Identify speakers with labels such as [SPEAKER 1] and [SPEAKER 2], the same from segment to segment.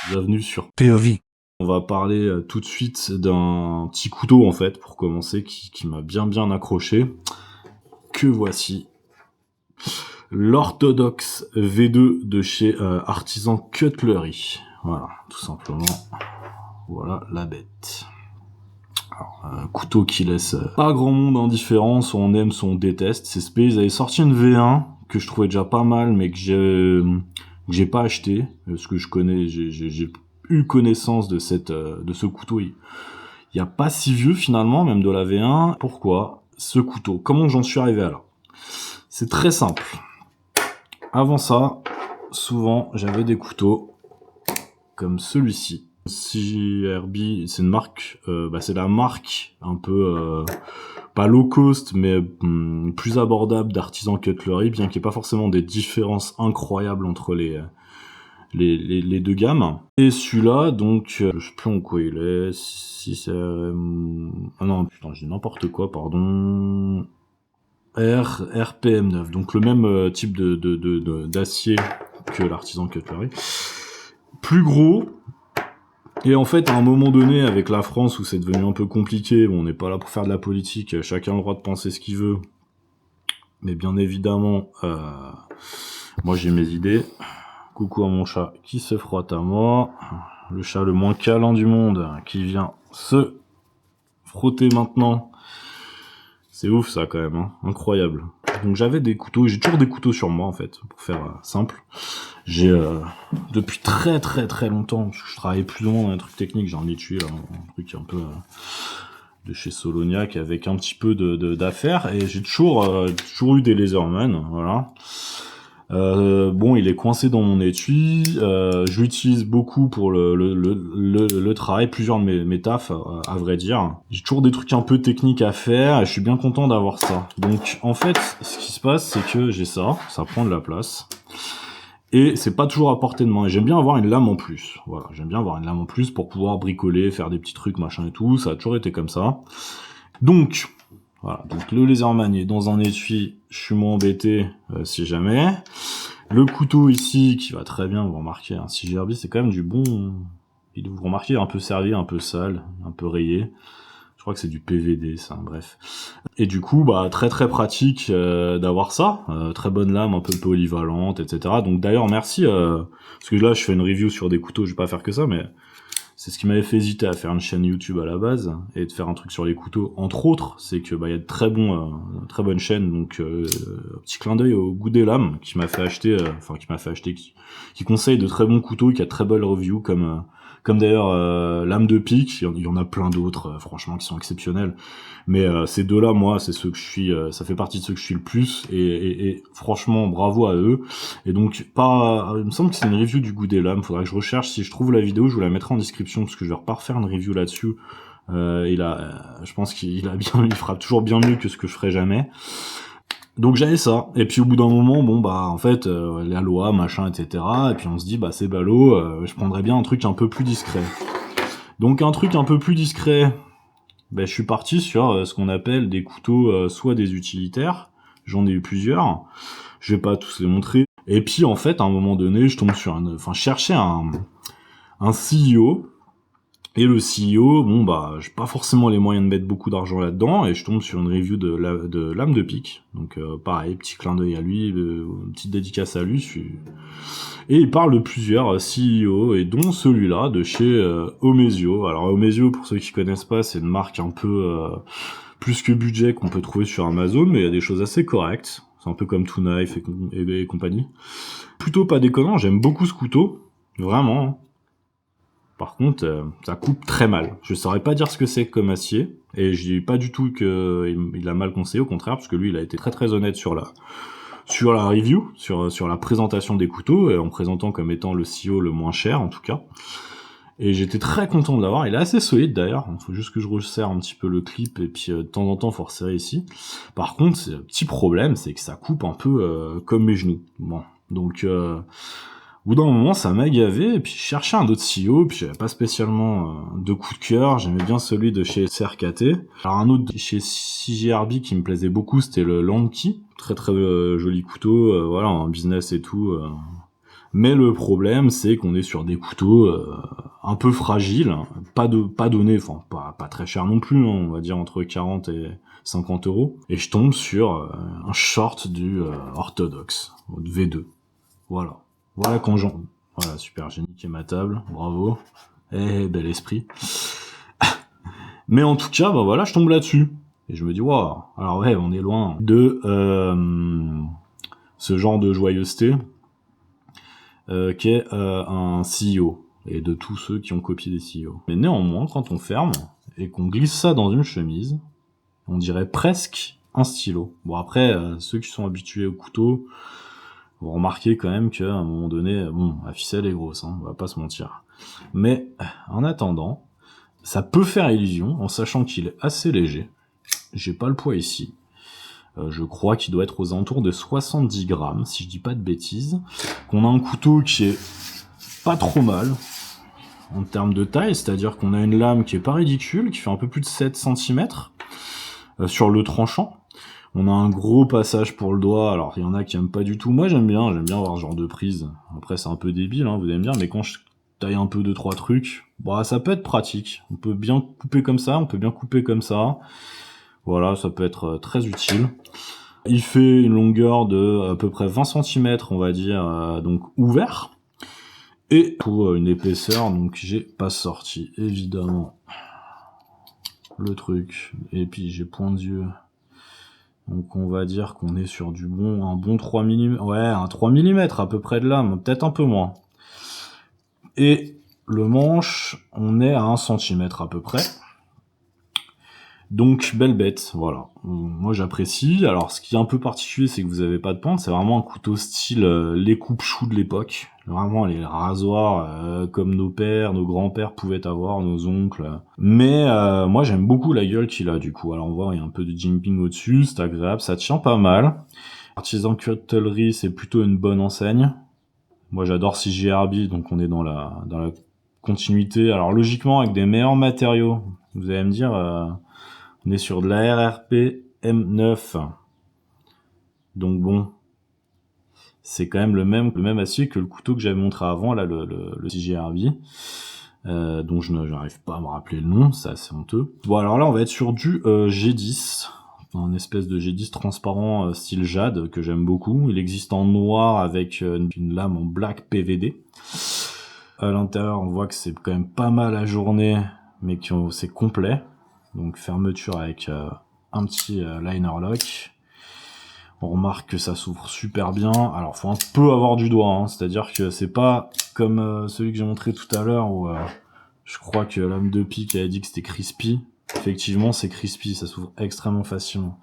[SPEAKER 1] Bienvenue sur
[SPEAKER 2] POV.
[SPEAKER 1] On va parler tout de suite d'un petit couteau en fait pour commencer qui m'a bien accroché. Que voici. L'Orthodox V2 de chez Artisan Cutlery. Voilà, tout simplement. Voilà la bête. Alors, un couteau qui laisse pas grand monde indifférent, soit on aime, soit on déteste. C'est spé, ils avaient sorti une V1 que je trouvais déjà pas mal, mais que j'ai pas acheté, parce que je connais, j'ai eu connaissance de ce couteau. Il y a pas si vieux finalement, même de la V1. Pourquoi ce couteau? Comment j'en suis arrivé à là? C'est très simple. Avant ça, souvent, j'avais des couteaux comme celui-ci. CRB, c'est une marque, c'est la marque un peu pas low cost, mais plus abordable d'Artisan Cutlery, bien qu'il n'y ait pas forcément des différences incroyables entre les deux gammes. Et celui-là, donc, je sais plus en quoi il est, si c'est... ah non, putain, j'ai n'importe quoi, pardon... RPM9, donc le même type d'acier que l'Artisan Cutlery. Plus gros, et en fait, à un moment donné, avec la France, où c'est devenu un peu compliqué, bon, on n'est pas là pour faire de la politique, chacun a le droit de penser ce qu'il veut, mais bien évidemment, moi j'ai mes idées. Coucou à mon chat qui se frotte à moi, le chat le moins câlin du monde, qui vient se frotter maintenant. C'est ouf ça quand même, hein. Incroyable. Donc j'avais des couteaux, j'ai toujours des couteaux sur moi en fait, pour faire simple. J'ai depuis très longtemps, parce que je travaillais plus ou moins dans un truc technique, j'ai un étui, un truc un peu de chez Soloniac avec un petit peu d'affaires, et j'ai toujours eu des Laserman, voilà. Bon, il est coincé dans mon étui. Je l'utilise beaucoup pour le travail, plusieurs de mes tafs, à vrai dire. J'ai toujours des trucs un peu techniques à faire et je suis bien content d'avoir ça. Donc, en fait, ce qui se passe, c'est que j'ai ça prend de la place. Et c'est pas toujours à portée de main. Et j'aime bien avoir une lame en plus. Voilà, j'aime bien avoir une lame en plus pour pouvoir bricoler, faire des petits trucs, machin et tout. Ça a toujours été comme ça. Donc, voilà, donc le Laserman est dans un étui, je suis moins embêté si jamais. Le couteau ici, qui va très bien, vous remarquez, hein, si GRB c'est quand même du bon... Vous remarquez, un peu servi, un peu sale, un peu rayé. Je crois que c'est du PVD, ça, bref. Et du coup, très pratique d'avoir ça. Très bonne lame, un peu polyvalente, etc. Donc d'ailleurs, merci, parce que là je fais une review sur des couteaux, je vais pas faire que ça, mais... C'est ce qui m'avait fait hésiter à faire une chaîne YouTube à la base et de faire un truc sur les couteaux. Entre autres, c'est que il y a de très bonnes chaînes. Donc petit clin d'œil au Goût des Lames qui m'a fait acheter, qui conseille de très bons couteaux, qui a de très belles reviews comme d'ailleurs Lame de Pique. Il y en a plein d'autres, franchement, qui sont exceptionnels. Mais ces deux-là, moi, c'est ceux que je suis. Ça fait partie de ceux que je suis le plus. Et franchement, bravo à eux. Et donc, il me semble que c'est une review du Goût des Lames. Faudra que je recherche. Si je trouve la vidéo, je vous la mettrai en description parce que je vais pas refaire une review là-dessus. Je pense il fera toujours bien mieux que ce que je ferai jamais. Donc j'avais ça. Et puis au bout d'un moment, en fait, la loi, machin, etc. Et puis on se dit, c'est ballot. Je prendrais bien un truc un peu plus discret. Donc un truc un peu plus discret. Je suis parti sur ce qu'on appelle des couteaux, soit des utilitaires. J'en ai eu plusieurs. Je vais pas tous les montrer. Et puis en fait, à un moment donné, je tombe sur je cherchais un CEO. Et le CEO, j'ai pas forcément les moyens de mettre beaucoup d'argent là-dedans, et je tombe sur une review de Lame de Pique. Donc pareil, petit clin d'œil à lui, petite dédicace à lui. Et il parle de plusieurs CEO, et dont celui-là, de chez Omezio. Alors Omezio, pour ceux qui connaissent pas, c'est une marque un peu plus que budget qu'on peut trouver sur Amazon, mais il y a des choses assez correctes. C'est un peu comme Two Knife et compagnie. Plutôt pas déconnant, j'aime beaucoup ce couteau. Vraiment, hein. Par contre, ça coupe très mal. Je saurais pas dire ce que c'est comme acier, et je dis pas du tout qu'il a mal conseillé, au contraire, parce que lui, il a été très honnête sur la review, sur la présentation des couteaux, et en présentant comme étant le CEO le moins cher, en tout cas. Et j'étais très content de l'avoir. Il est assez solide d'ailleurs. Il faut juste que je resserre un petit peu le clip, et puis de temps en temps, faut resserrer ici. Par contre, c'est un petit problème, c'est que ça coupe un peu comme mes genoux. Bon, donc... Au bout d'un moment, ça m'a gavé, et puis je cherchais un autre CEO, puis j'avais pas spécialement de coup de cœur, j'aimais bien celui de chez CRKT. Alors un autre de chez CGRB qui me plaisait beaucoup, c'était le Landkey, très joli couteau, voilà, en business et tout, Mais le problème, c'est qu'on est sur des couteaux un peu fragiles, pas donnés, enfin pas très cher non plus, hein, on va dire entre 40 et 50 euros. Et je tombe sur un short du Orthodox, V2. Voilà. Voilà quand j'en... Voilà, super, j'ai niqué ma table, bravo. Bel esprit. Mais en tout cas, bah voilà, je tombe là-dessus. Et je me dis, waouh, alors ouais, on est loin de ce genre de joyeuseté qu'est un CEO, et de tous ceux qui ont copié des CEO. Mais néanmoins, quand on ferme, et qu'on glisse ça dans une chemise, on dirait presque un stylo. Bon après, ceux qui sont habitués au couteau, vous remarquez quand même qu'à un moment donné, bon, la ficelle est grosse, hein, on va pas se mentir. Mais en attendant, ça peut faire illusion, en sachant qu'il est assez léger. J'ai pas le poids ici. Je crois qu'il doit être aux alentours de 70 grammes, si je dis pas de bêtises. Qu'on a un couteau qui est pas trop mal en termes de taille, c'est-à-dire qu'on a une lame qui est pas ridicule, qui fait un peu plus de 7 cm sur le tranchant. On a un gros passage pour le doigt, alors il y en a qui aiment pas du tout. Moi j'aime bien avoir ce genre de prise. Après c'est un peu débile, hein, vous allez me dire, mais quand je taille un peu 2-3 trucs, bah ça peut être pratique. On peut bien couper comme ça, on peut bien couper comme ça. Voilà, ça peut être très utile. Il fait une longueur de à peu près 20 cm, on va dire, donc ouvert. Et pour une épaisseur, donc j'ai pas sorti, évidemment, le truc. Et puis j'ai point de yeux. Donc on va dire qu'on est sur un bon 3 mm. Ouais, un 3 mm à peu près de lame, peut-être un peu moins. Et le manche, on est à 1 cm à peu près. Donc belle bête, voilà. Moi j'apprécie. Alors ce qui est un peu particulier, c'est que vous avez pas de pointe. C'est vraiment un couteau style les coupe-choux de l'époque. Vraiment les rasoirs comme nos pères, nos grands-pères pouvaient avoir, nos oncles. Mais moi j'aime beaucoup la gueule qu'il a du coup. Alors on voit il y a un peu de jimping au-dessus, c'est agréable, ça tient pas mal. Artisan Cutlery, c'est plutôt une bonne enseigne. Moi j'adore CJRB, donc on est dans la continuité. Alors logiquement avec des meilleurs matériaux. Vous allez me dire... on est sur de la RRP M9. Donc bon, c'est quand même le même acier que le couteau que j'avais montré avant, là, le CJRB, dont je n'arrive pas à me rappeler le nom, c'est assez honteux. Bon, alors là, on va être sur du G10, un espèce de G10 transparent style jade, que j'aime beaucoup. Il existe en noir avec une lame en black PVD. À l'intérieur, on voit que c'est quand même pas mal ajourné, mais que c'est complet. Donc fermeture avec un petit liner lock. On remarque que ça s'ouvre super bien. Alors faut un peu avoir du doigt, hein. C'est-à-dire que c'est pas comme celui que j'ai montré tout à l'heure où je crois que l'homme de pique avait dit que c'était crispy. Effectivement c'est crispy, ça s'ouvre extrêmement facilement.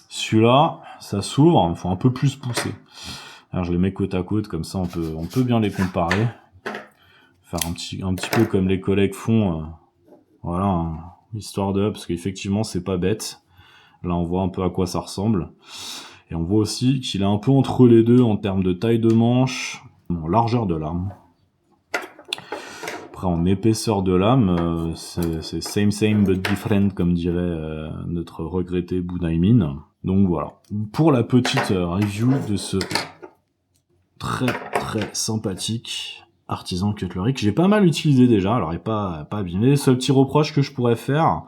[SPEAKER 1] Celui-là, ça s'ouvre, il faut un peu plus pousser. Alors je les mets côte à côte, comme ça on peut bien les comparer. Faire un petit peu comme les collègues font. Voilà, hein. Histoire de, parce qu'effectivement c'est pas bête. Là on voit un peu à quoi ça ressemble. Et on voit aussi qu'il est un peu entre les deux en termes de taille de manche, en largeur de lame. Après en épaisseur de lame, c'est same but different comme dirait notre regretté Bunaimin. Donc voilà. Pour la petite review de ce très très sympathique Artisan Cutlery que j'ai pas mal utilisé déjà, alors il est pas abîmé. Le seul petit reproche que je pourrais faire,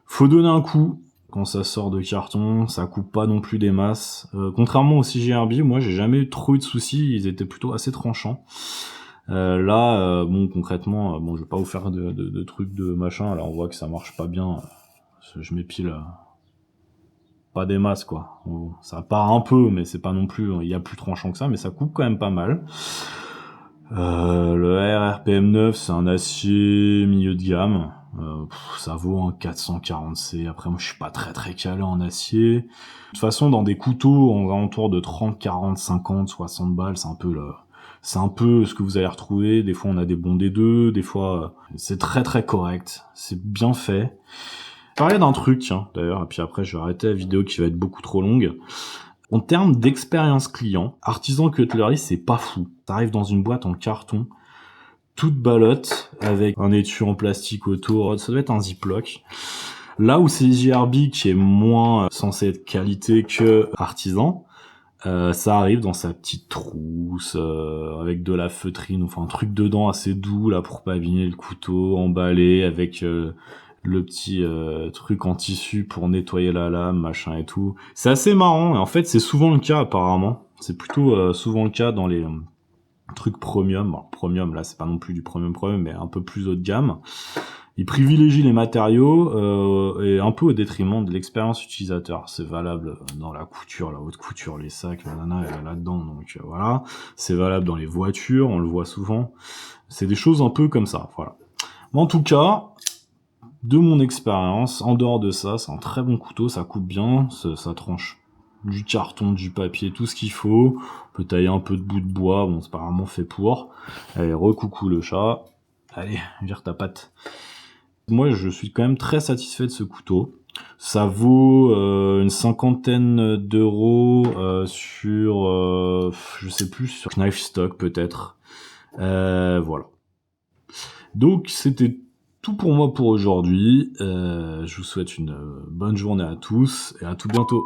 [SPEAKER 1] faut donner un coup quand ça sort de carton, ça coupe pas non plus des masses. Contrairement au CJRB, moi j'ai jamais eu trop eu de soucis, ils étaient plutôt assez tranchants. Là, bon concrètement, bon je vais pas vous faire de trucs de machin, là on voit que ça marche pas bien, je m'épile pas des masses quoi. Bon, ça part un peu, mais c'est pas non plus, il y a plus tranchant que ça, mais ça coupe quand même pas mal. Le RRPM9 c'est un acier milieu de gamme, ça vaut un 440C. Après moi je suis pas très calé en acier. De toute façon dans des couteaux on va autour de 30, 40, 50, 60 balles, c'est un peu ce que vous allez retrouver. Des fois on a des bons D2, des fois c'est très correct, c'est bien fait. Je parlais d'un truc tiens d'ailleurs, et puis après je vais arrêter la vidéo qui va être beaucoup trop longue. En termes d'expérience client, Artisan Cutlery, c'est pas fou. Ça arrive dans une boîte en carton, toute balotte, avec un étui en plastique autour. Ça doit être un Ziploc. Là où c'est JRB qui est moins censé être qualité que Artisan, Ça arrive dans sa petite trousse, avec de la feutrine, enfin un truc dedans assez doux là pour pas abîmer le couteau, emballé avec le petit truc en tissu pour nettoyer la lame, machin et tout. C'est assez marrant, et en fait c'est souvent le cas apparemment. C'est plutôt souvent le cas dans les trucs premium. Alors, premium là c'est pas non plus du premium, mais un peu plus haut de gamme. Ils privilégient les matériaux et un peu au détriment de l'expérience utilisateur. C'est valable dans la couture, la haute couture, les sacs, la nana elle est là-dedans, donc voilà. C'est valable dans les voitures, on le voit souvent. C'est des choses un peu comme ça, voilà. Mais en tout cas, de mon expérience, en dehors de ça, c'est un très bon couteau, ça coupe bien, ça tranche du carton, du papier, tout ce qu'il faut. On peut tailler un peu de bout de bois, bon c'est pas vraiment fait pour. Allez, recoucou le chat. Allez, vire ta patte. Moi, je suis quand même très satisfait de ce couteau. Ça vaut une 50aine d'euros sur, je sais plus, sur Knife Stock peut-être. Voilà. Donc, c'était tout pour moi pour aujourd'hui. Je vous souhaite une bonne journée à tous et à tout bientôt.